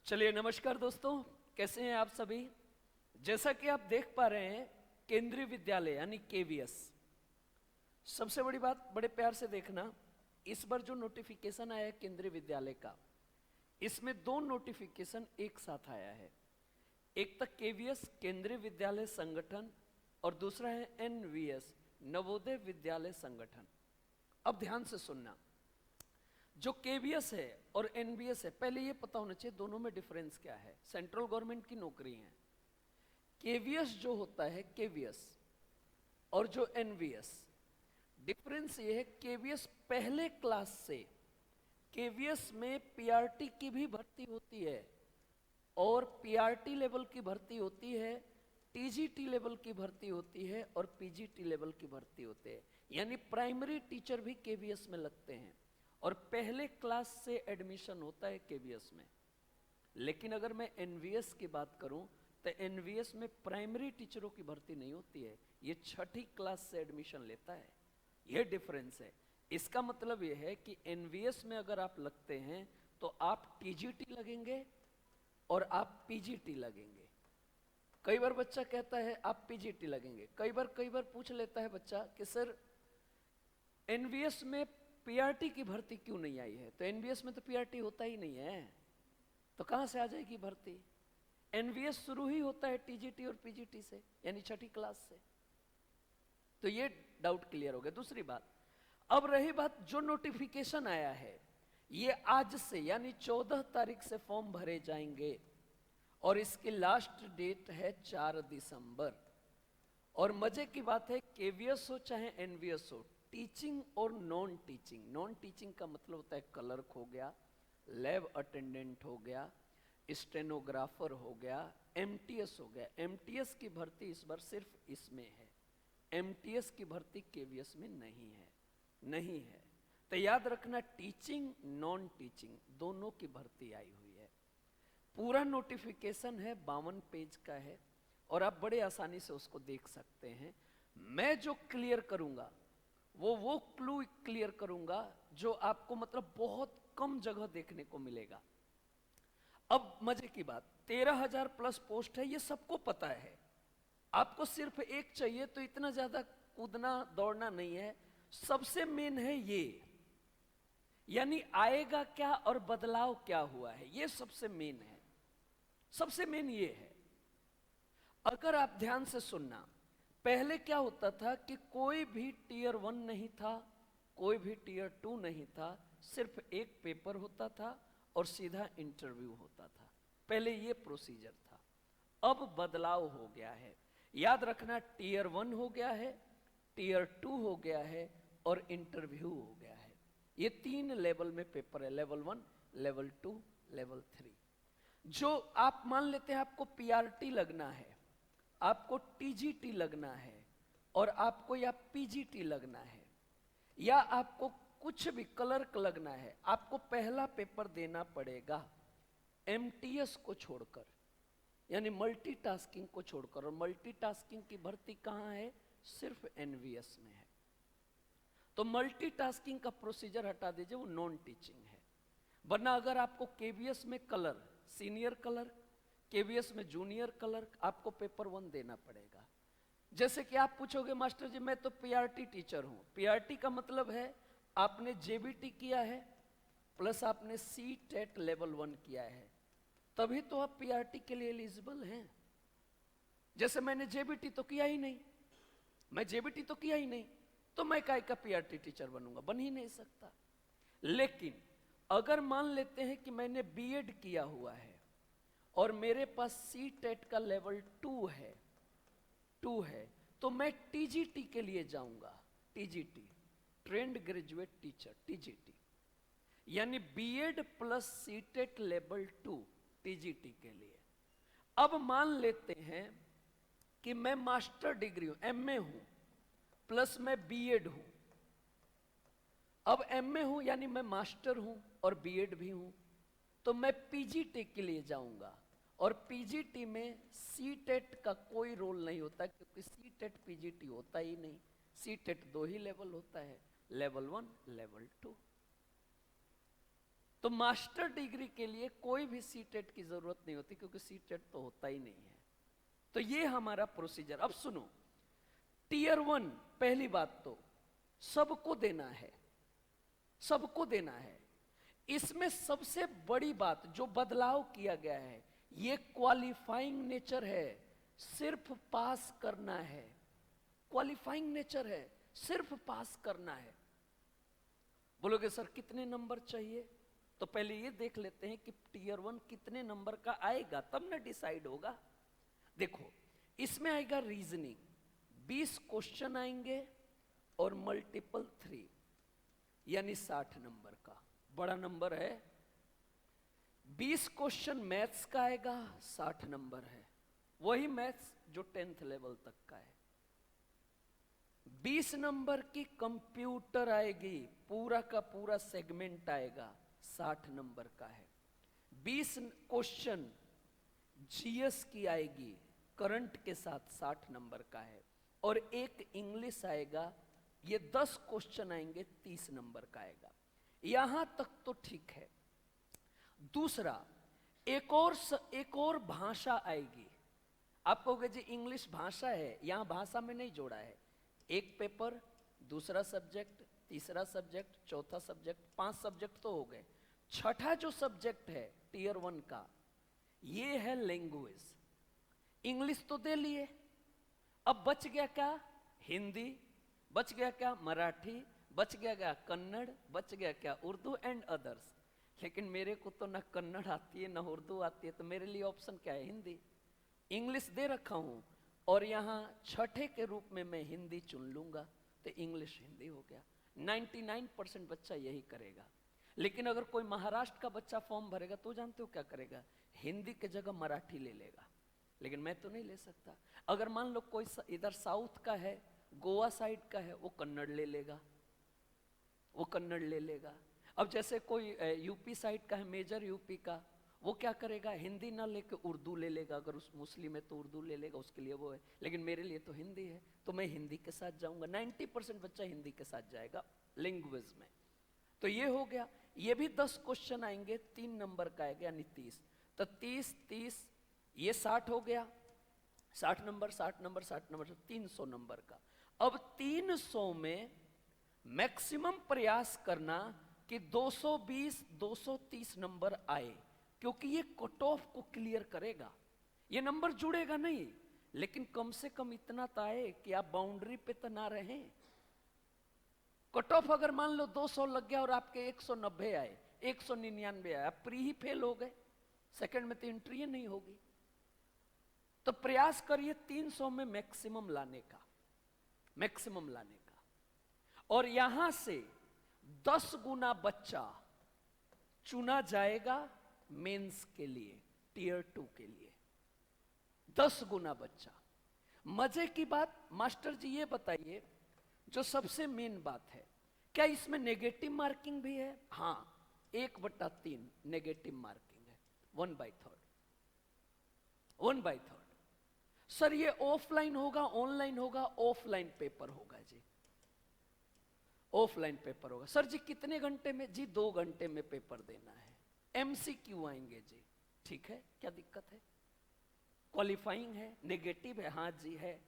चलिए नमस्कार दोस्तों, कैसे हैं आप सभी। जैसा कि आप देख पा रहे हैं, केंद्रीय विद्यालय यानी केवीएस। सबसे बड़ी बात, बड़े प्यार से देखना, इस बार जो नोटिफिकेशन आया है केंद्रीय विद्यालय का, इसमें दो नोटिफिकेशन एक साथ आया है। एक तक केवीएस केंद्रीय विद्यालय संगठन और दूसरा है एनवीएस नवोदय विद्यालय संगठन। अब ध्यान से सुनना, जो केवीएस है और एनवीएस है, पहले ये पता होना चाहिए दोनों में डिफरेंस क्या है। सेंट्रल गवर्नमेंट की नौकरी है। केवीएस जो होता है, केवीएस और जो एनवीएस, डिफरेंस ये है, केवीएस पहले क्लास से, केवीएस में पीआरटी की भी भर्ती होती है और पीआरटी लेवल की भर्ती होती है, टीजीटी लेवल की भर्ती होती है और पीजीटी लेवल की भर्ती होती है। यानी प्राइमरी टीचर भी केवीएस में लगते हैं और पहले क्लास से एडमिशन होता है केवीएस में। लेकिन अगर मैं एनवीएस की बात करूं तो एनवीएस में प्राइमरी टीचरों की भर्ती नहीं होती है, ये छठी क्लास से एडमिशन लेता है। ये डिफरेंस है। इसका मतलब ये है कि एनवीएस में अगर आप लगते हैं तो आप टीजीटी लगेंगे और आप पीजीटी लगेंगे। कई बार बच्चा कहता है आप पीजीटी लगेंगे, कई बार पूछ लेता है बच्चा कि सर एनवीएस में पीआरटी की भर्ती क्यों नहीं आई है। तो एनवीएस में तो पीआरटी होता ही नहीं है, तो कहां से आ जाएगी भर्ती। एनवीएस शुरू ही होता है टीजीटी और पीजीटी से, यानी छठी क्लास से। तो ये डाउट क्लियर हो गया। दूसरी बात, अब रही बात जो नोटिफिकेशन आया है, ये आज से यानी 14 तारीख से फॉर्म भरे जाएंगे और इसकी लास्ट डेट है 4 दिसंबर। और मजे की बात है, केवीएस हो चाहे एनवीएस हो, टीचिंग और नॉन टीचिंग, नॉन टीचिंग का मतलब होता है क्लर्क हो गया, लैब अटेंडेंट हो गया, स्टेनोग्राफर हो गया, एमटीएस हो गया। एमटीएस की भर्ती इस बार सिर्फ इसमें है, एमटीएस की भर्ती केवीएस में नहीं है। तो याद रखना, टीचिंग नॉन टीचिंग दोनों की भर्ती आई हुई है। पूरा नोटिफिकेशन है, 52 पेज का है और आप बड़े आसानी से उसको देख सकते हैं। मैं जो क्लियर करूंगा वो क्लू क्लियर करूंगा जो आपको मतलब बहुत कम जगह देखने को मिलेगा। अब मजे की बात, 13,000 प्लस पोस्ट है, ये सबको पता है। आपको सिर्फ एक चाहिए, तो इतना ज्यादा कूदना दौड़ना नहीं है। सबसे मेन है ये, यानी आएगा क्या और बदलाव क्या हुआ है, ये सबसे मेन है। सबसे मेन ये है, अगर आप ध्यान से सुनना, पहले क्या होता था कि कोई भी टीयर 1 नहीं था, कोई भी टीयर 2 नहीं था, सिर्फ एक पेपर होता था और सीधा इंटरव्यू होता था। पहले ये प्रोसीजर था। अब बदलाव हो गया है। याद रखना, टीयर 1 हो गया है, टीयर 2 हो गया है और इंटरव्यू हो गया है। ये 3 लेवल में पेपर है, लेवल 1, लेवल 2, लेवल 3। जो आप मान लेते हैं आपको पीआरटी लगना है, आपको टीजीटी लगना है और आपको या पीजीटी लगना है या आपको कुछ भी क्लर्क लगना है, आपको पहला पेपर देना पड़ेगा एमटीएस को छोड़कर, यानी मल्टीटास्किंग को छोड़कर। और मल्टीटास्किंग की भर्ती कहां है, सिर्फ एनवीएस में है। तो मल्टीटास्किंग का प्रोसीजर हटा दीजिए, वो नॉन टीचिंग है। वरना अगर आपको केवीएस में कलर, सीनियर क्लर्क, केवीएस में जूनियर क्लर्क, आपको पेपर 1 देना पड़ेगा। जैसे कि आप पूछोगे मास्टर जी मैं तो पीआरटी टीचर हूं। पीआरटी का मतलब है आपने जेबीटी किया है प्लस आपने सी टेट लेवल 1 किया है, तभी तो आप पीआरटी के लिए एलिजिबल हैं। जैसे मैंने जेबीटी तो किया ही नहीं, मैं जेबीटी तो किया ही नहीं, तो मैं काय का पीआरटी टीचर बनूंगा, बन ही नहीं सकता। लेकिन अगर मान लेते हैं कि मैंने बीएड किया हुआ है और मेरे पास सी टेट का लेवल 2 है, तो मैं टीजीटी के लिए जाऊंगा। TGT, trained graduate teacher, TGT, यानी BEd plus C TET level 2 TGT के लिए। अब मान लेते हैं कि मैं मास्टर डिग्री हूं, एमए हूं, प्लस मैं बीएड हूं। अब एमए हूं यानी मैं मास्टर हूं और बीएड भी हूं, तो मैं पीजीटी के लिए जाऊंगा। और पीजीटी में सीटेट का कोई रोल नहीं होता, क्योंकि सीटेट पीजीटी होता ही नहीं। सीटेट 2 ही लेवल होता है, लेवल 1, लेवल 2। तो मास्टर डिग्री के लिए कोई भी सीटेट की जरूरत नहीं होती, क्योंकि सीटेट तो होता ही नहीं है। तो ये हमारा प्रोसीजर। अब सुनो, टीयर 1 पहली बात तो सबको देना है, सबको देना है। इसमें सबसे बड़ी बात जो बदलाव किया गया है, ये क्वालिफाइंग नेचर है, सिर्फ पास करना है। क्वालिफाइंग नेचर है, सिर्फ पास करना है। बोलोगे सर कितने नंबर चाहिए? तो पहले ये देख लेते हैं कि टीयर 1 कितने नंबर का आएगा, तब ना डिसाइड होगा। देखो, इसमें आएगा रीजनिंग, 20 क्वेश्चन आएंगे और मल्टीपल 3, यानी 60 नंबर का बड़ा नंबर है। 20 क्वेश्चन मैथ्स का आएगा, 60 नंबर है, वही मैथ्स जो 10th लेवल तक का है। 20 नंबर की कंप्यूटर आएगी, पूरा का पूरा सेगमेंट आएगा, 60 नंबर का है। 20 क्वेश्चन जीएस की आएगी, करंट के साथ 60 नंबर का है। और एक इंग्लिश आएगा, ये 10 क्वेश्चन आएंगे, 30 नंबर का आएगा। यहां तक तो ठीक है। दूसरा, एक और भाषा आएगी। आप कहोगे जी इंग्लिश भाषा है, यहां भाषा में नहीं जोड़ा है। एक पेपर, दूसरा सब्जेक्ट, तीसरा सब्जेक्ट, चौथा सब्जेक्ट, 5 सब्जेक्ट तो हो गए। छठा जो सब्जेक्ट है टीयर 1 का, ये है लैंग्वेज। इंग्लिश तो दे लिए, अब बच गया क्या? हिंदी, बच गया क्या? मराठी, बच गया क्या? कन्नड़, बच गया क्या? Urdu and others. लेकिन मेरे को तो ना कन्नड़ आती है ना उर्दू आती है, तो मेरे लिए ऑप्शन क्या है? हिंदी। इंग्लिश दे रखा हूं और यहां छठे के रूप में मैं हिंदी चुन लूंगा, तो इंग्लिश हिंदी हो गया। 99% बच्चा यही करेगा। लेकिन अगर कोई महाराष्ट्र का बच्चा फॉर्म भरेगा तो जानते हो क्या करेगा? हिंदी के जगह मराठी ले लेगा। लेकिन मैं तो नहीं ले सकता। अगर मान लो कोई इधर साउथ का है, गोवा साइड का है, वो कन्नड़ ले लेगा, वो कन्नड़ ले लेगा। अब जैसे कोई यूपी साइड का है, मेजर यूपी का, वो क्या करेगा? हिंदी ना लेके उर्दू ले लेगा। अगर उस मुस्लिम है तो उर्दू ले लेगा, उसके लिए वो है। लेकिन मेरे लिए तो हिंदी है, तो मैं हिंदी के साथ जाऊंगा। 90% बच्चा हिंदी के साथ जाएगा लैंग्वेज में। तो ये हो गया। ये भी 10 क्वेश्चन आएंगे, 3 नंबर का आएगा, यानी 30। तो 30 ये 60 हो गया, 60 नंबर 60 नंबर 60 नंबर, 300 नंबर का। अब 300 में मैक्सिमम प्रयास करना कि 220 230 नंबर आए, क्योंकि ये कट ऑफ को क्लियर करेगा। ये नंबर जुड़ेगा नहीं, लेकिन कम से कम इतना तो आए कि आप बाउंड्री पे तो ना रहें। कट ऑफ अगर मान लो 200 लग गया और आपके 190 आए, 199 आए, आप प्री ही फेल हो गए, सेकंड में तो एंट्री ही नहीं होगी। तो प्रयास करिए 300 में मैक्सिमम लाने का, मैक्सिमम लाने का। और यहां से 10 गुना बच्चा चुना जाएगा मेंस के लिए, टीयर 2 के लिए। 10 गुना बच्चा। मजे की बात, मास्टर जी ये बताइए, जो सबसे मेन बात है, क्या इसमें नेगेटिव मार्किंग भी है? हाँ, 1/3 नेगेटिव मार्किंग है, 1/3, 1/3। सर ये ऑफलाइन होगा ऑनलाइन होगा? ऑफलाइन पेपर होगा जी, ऑफलाइन पेपर होगा। सर जी कितने घंटे में? जी 2 घंटे में पेपर देना है। MCQ आएंगे जी, ठीक है, क्या दिक्कत है? क्वालिफाइंग है, नेगेटिव है, हाँ जी है।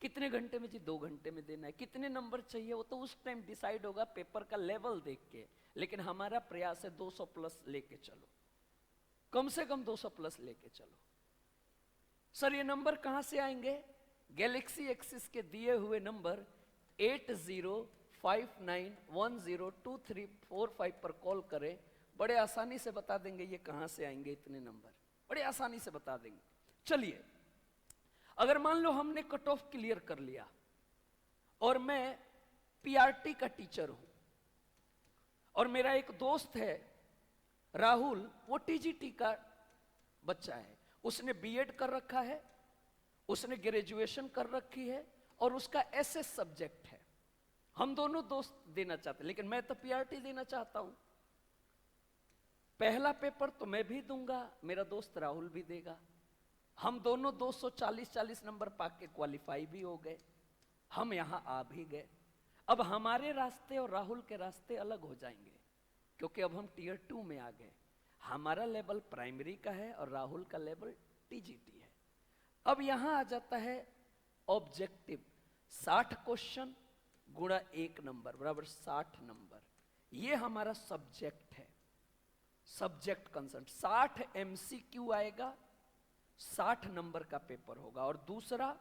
कितने घंटे में? जी 2 घंटे में देना है। कितने नंबर चाहिए? वो तो उस टाइम डिसाइड होगा पेपर का लेवल देख के। लेकिन हमारा प्रयास है 200 प्लस लेके चलो, कम से कम 200 प्लस लेके चलो। सर ये नंबर कहां से आएंगे? गैलेक्सी एक्सिस के दिए हुए नंबर 8059102345 पर कॉल करें, बड़े आसानी से बता देंगे ये कहां से आएंगे। इतने नंबर बड़े आसानी से बता देंगे। चलिए, अगर मान लो हमने कट ऑफ क्लियर कर लिया और मैं पीआरटी का टीचर हूं और मेरा एक दोस्त है राहुल, वो टीजीटी का बच्चा है, उसने बीएड कर रखा है, उसने ग्रेजुएशन कर रखी है और उसका एसएस सब्जेक्ट है। हम दोनों दोस्त देना चाहते हैं, लेकिन मैं तो पीआरटी देना चाहता हूं। पहला पेपर तो मैं भी दूंगा, मेरा दोस्त राहुल भी देगा। हम दोनों 240 नंबर पाके क्वालिफाई भी हो गए, हम यहां आ भी गए। अब हमारे रास्ते और राहुल के रास्ते अलग हो जाएंगे, क्योंकि अब हम टीयर 2 में आ गए। हमारा लेवल प्राइमरी का है और राहुल का लेवल टीजीटी है। अब यहां आ जाता है ऑब्जेक्टिव। 60 क्वेश्चन गुणा 1 नंबर बराबर 60 नंबर। ये हमारा सब्जेक्ट है, सब्जेक्ट कंसेंट। 60 एमसीक्यू आएगा, 60 नंबर का पेपर होगा। और दूसरा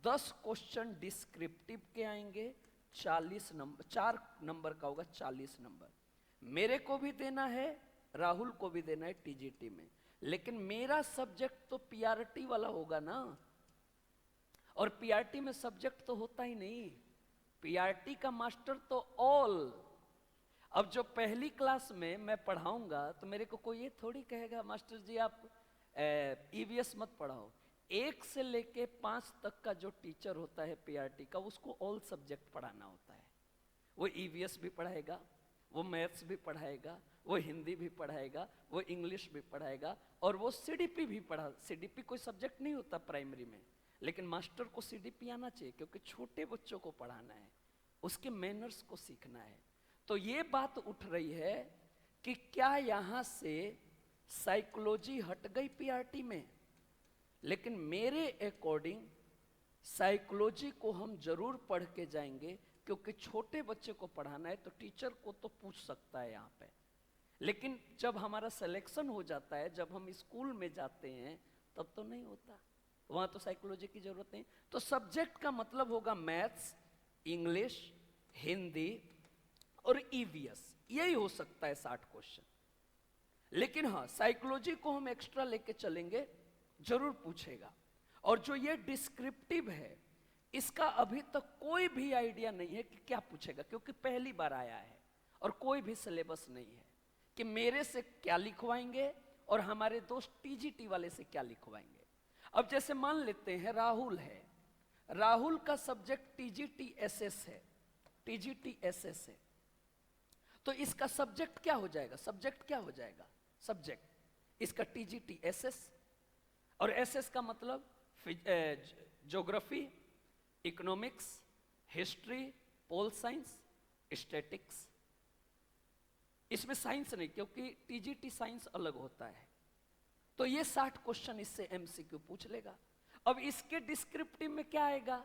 10 क्वेश्चन डिस्क्रिप्टिव के आएंगे, 40 नंबर, 4 नंबर का होगा, 40 नंबर। मेरे को भी देना है, राहुल को भी देना है टीजीटी में। लेकिन मेरा सब्जेक्ट तो पीआरटी वाला होगा ना, और पीआरटी में सब्जेक्ट तो होता ही नहीं। पीआरटी का मास्टर तो ऑल। अब जो पहली क्लास में मैं पढ़ाऊंगा तो मेरे को कोई ये थोड़ी कहेगा मास्टर जी आप ईवीएस मत पढ़ाओ। 1 से लेके 5 तक का जो टीचर होता है पीआरटी का, उसको ऑल सब्जेक्ट पढ़ाना होता है। वो ईवीएस भी पढ़ाएगा, वो मैथ्स भी पढ़ाएगा, वो हिंदी भी पढ़ाएगा, वो इंग्लिश भी पढ़ाएगा, और वो सीडीपी भी पढ़ा। सीडीपी कोई सब्जेक्ट नहीं होता प्राइमरी में, लेकिन मास्टर को सीडीपी आना चाहिए क्योंकि छोटे बच्चों को पढ़ाना है, उसके मैनर्स को सीखना है। तो ये बात उठ रही है कि क्या यहां से साइकोलॉजी हट गई पीआरटी में? लेकिन मेरे अकॉर्डिंग साइकोलॉजी को हम जरूर पढ़ के जाएंगे, क्योंकि छोटे बच्चे को पढ़ाना है तो टीचर को तो पूछ सकता है यहाँ पे। लेकिन जब हमारा सिलेक्शन हो जाता है, जब हम स्कूल में जाते हैं, तब तो नहीं होता, वहां तो साइकोलॉजी की जरूरत नहीं। तो सब्जेक्ट का मतलब होगा मैथ्स, इंग्लिश, हिंदी और ईवीएस। यही हो सकता है 60 क्वेश्चन। लेकिन हाँ, साइकोलॉजी को हम एक्स्ट्रा लेके चलेंगे, जरूर पूछेगा। और जो ये डिस्क्रिप्टिव है, इसका अभी तक कोई भी आइडिया नहीं है कि क्या पूछेगा, क्योंकि पहली बार आया है और कोई भी सिलेबस नहीं है कि मेरे से क्या लिखवाएंगे और हमारे दोस्त टीजीटी वाले से क्या लिखवाएंगे। अब जैसे मान लेते हैं राहुल है, राहुल का सब्जेक्ट टीजीटी एसएस है, टीजीटी एसएस है, तो इसका सब्जेक्ट क्या हो जाएगा? सब्जेक्ट क्या हो जाएगा? सब्जेक्ट इसका टीजीटी एसएस, और एसएस का मतलब geography, economics, history, pol science, statics. इसमें साइंस नहीं, क्योंकि टीजीटी साइंस अलग होता है। तो ये 60 क्वेश्चन इससे एमसीक्यू पूछ लेगा। अब इसके डिस्क्रिप्टिव में क्या आएगा?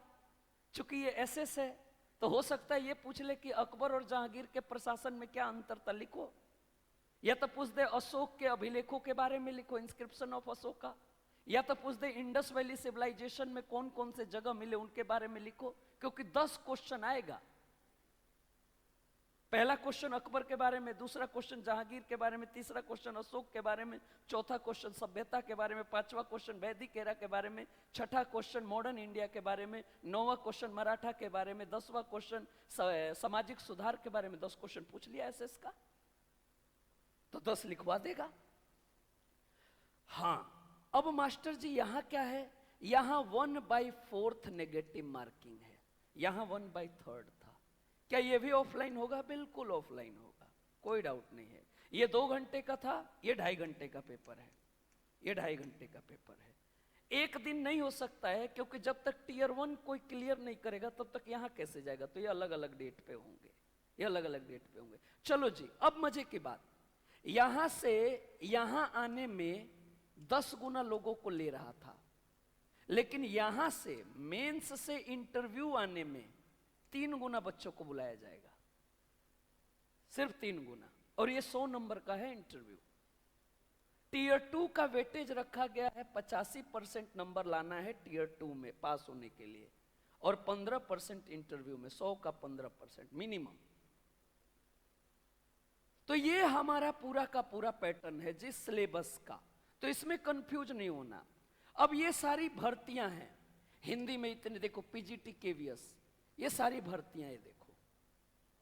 चूंकि ये एसएस है, तो हो सकता है ये पूछ ले कि अकबर और जहांगीर के प्रशासन में क्या अंतर था, लिखो। या तो पूछ दे अशोक के अभिलेखों के बारे में लिखो, इंस्क्रिप्शन ऑफ अशोका। या तो पूछ दे इंडस वैली सिविलाइजेशन में कौन कौन से जगह मिले, उनके बारे में लिखो। क्योंकि 10 क्वेश्चन आएगा। पहला क्वेश्चन अकबर के बारे में, दूसरा क्वेश्चन जहांगीर के बारे में, तीसरा क्वेश्चन अशोक के बारे में, चौथा क्वेश्चन सभ्यता के बारे में, पांचवा क्वेश्चन वैदिक एरा के बारे में, छठा क्वेश्चन मॉडर्न इंडिया के बारे में, 9वां क्वेश्चन मराठा के बारे में, 10वां क्वेश्चन सामाजिक सुधार के बारे में। 10 क्वेश्चन पूछ लिया एसएस का, तो 10 लिखवा देगा। हाँ, अब मास्टर जी यहां क्या है? यहां 1/4 नेगेटिव मार्किंग है, यहां 1/3 था। क्या ये भी ऑफलाइन होगा? बिल्कुल ऑफलाइन होगा, कोई डाउट नहीं है। ये 2 घंटे का था, ये 2.5 घंटे का पेपर है, ये 2.5 घंटे का पेपर है। एक दिन नहीं हो सकता है, क्योंकि जब तक टीयर 1 कोई क्लियर नहीं करेगा तब तक यहां कैसे जाएगा? तो ये अलग अलग डेट पे होंगे, ये अलग अलग डेट पे होंगे। चलो जी, अब मजे की बात, यहां से यहां आने में 10 गुना लोगों को ले रहा था, लेकिन यहां से मेंस से इंटरव्यू आने में 3 गुना बच्चों को बुलाया जाएगा, सिर्फ 3 गुना। और ये 100 नंबर का है इंटरव्यू। टीयर 2 का वेटेज रखा गया है, 85% नंबर लाना है टीयर 2 में पास होने के लिए, और 15% इंटरव्यू में, 100 का 15% मिनिमम। तो ये हमारा पूरा का पूरा पैटर्न है जिस सिलेबस का, तो इसमें कंफ्यूज नहीं होना। अब ये सारी भर्तियां हैं, हिंदी में इतने देखो, पीजीटी केवीएस, ये सारी भर्तियां, ये देखो,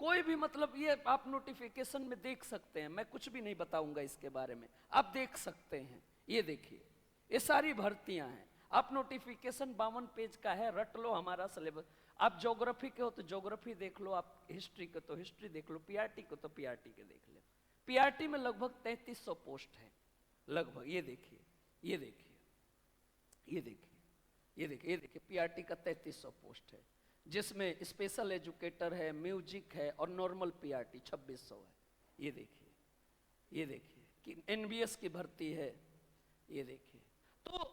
कोई भी मतलब ये आप नोटिफिकेशन में देख सकते हैं, मैं कुछ भी नहीं बताऊंगा इसके बारे में, आप देख सकते हैं। ये देखिए, ये सारी भर्तियां हैं। आप नोटिफिकेशन 52 पेज का है, रट लो हमारा सिलेबस। आप ज्योग्राफी के हो तो ज्योग्राफी देख लो, आप हिस्ट्री के तो हिस्ट्री देख लो, पीआरटी को तो पीआरटी के देख लो। पीआरटी में लगभग 3300 पोस्ट है, लगभग। ये देखिए, ये देखिए, ये देखिए, ये देखिए, ये देखिए, पीआरटी का 3300 पोस्ट है, जिसमें स्पेशल एजुकेटर है, म्यूजिक है, और नॉर्मल पीआरटी 2600 है। ये देखिए, ये देखिए कि एनबीएस की भर्ती है, ये देखिए। तो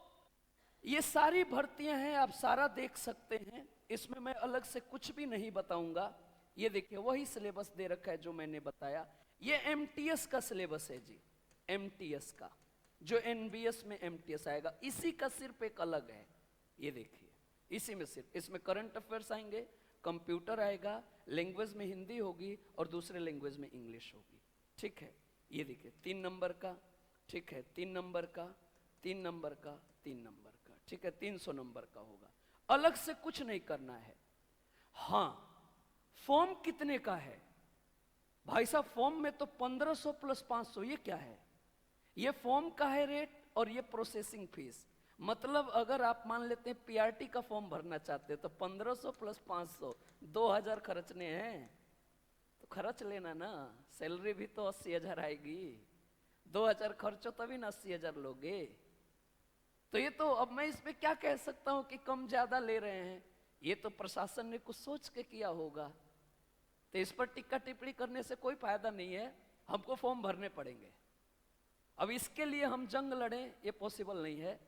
ये सारी भर्तियां हैं, आप सारा देख सकते हैं, इसमें मैं अलग से कुछ भी नहीं बताऊंगा। ये देखिए वही सिलेबस दे रखा है जो मैंने बताया। ये एमटीएस का सिलेबस है जी, एमटीएस का, जो एनबीएस में एमटीएस आएगा, इसी का सिर्फ एक अलग है। ये देखिए इसी में सिर्फ, इसमें करंट अफेयर्स आएंगे, कंप्यूटर आएगा, लैंग्वेज में हिंदी होगी और दूसरे लैंग्वेज में इंग्लिश होगी, ठीक है। ये देखिए 3 नंबर का, ठीक है, 3 नंबर का, 3 नंबर का, 3 नंबर का, ठीक है, 300 नंबर का होगा। अलग से कुछ नहीं करना है। हाँ, फॉर्म कितने का है भाई साहब? फॉर्म में तो 1500 प्लस 500, ये क्या है? ये फॉर्म का है रेट और ये प्रोसेसिंग फीस। मतलब अगर आप मान लेते हैं पीआरटी का फॉर्म भरना चाहते हैं तो 1500 प्लस 500, 2000 खर्चने हैं, तो खर्च लेना ना। सैलरी भी तो 80,000 आएगी, 2000 खर्चो तभी ना 80,000 लोगे। तो ये तो अब मैं इस पे क्या कह सकता हूं कि कम ज्यादा ले रहे हैं, ये तो प्रशासन ने कुछ सोच के किया होगा। तो इस पर टिक्का टिप्पणी करने से कोई फायदा नहीं है, हमको फॉर्म भरने पड़ेंगे। अब इसके लिए हम जंग लड़ें, ये पॉसिबल नहीं है।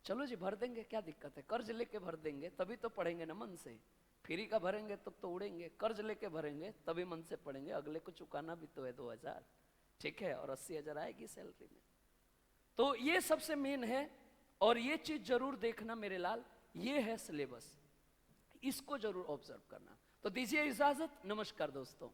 चलो जी भर देंगे, क्या दिक्कत है, कर्ज लेके भर देंगे, तभी तो पढ़ेंगे ना मन से। फ्री का भरेंगे तब तो उड़ेंगे, कर्ज लेके भरेंगे तभी मन से पढ़ेंगे, अगले को चुकाना भी तो है 2000, ठीक है, और 80,000 आएगी सैलरी में। तो ये सबसे मेन है, और ये चीज जरूर देखना मेरे लाल, ये है सिलेबस, इसको जरूर ऑब्जर्व करना। तो दीजिए इजाजत, नमस्कार दोस्तों।